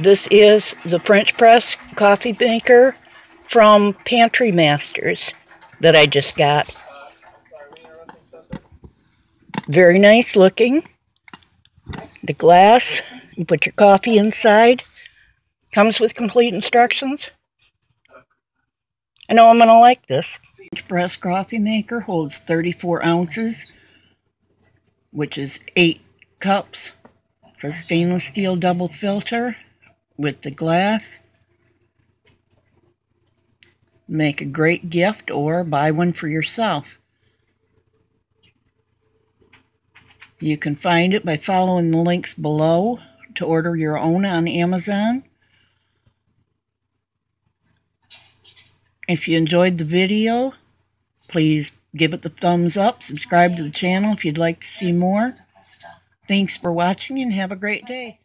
This is the French press coffee maker from Pantry Masters that I just got. Very nice looking. The glass, you put your coffee inside. Comes with complete instructions. I know I'm going to like this. French press coffee maker holds 34 ounces, which is 8 cups. It's a stainless steel double filter with the glass. Make a great gift or buy one for yourself. You can find it by following the links below to order your own on Amazon. If you enjoyed the video, please give it the thumbs up. Subscribe to the channel if you'd like to see more. Thanks for watching and have a great day.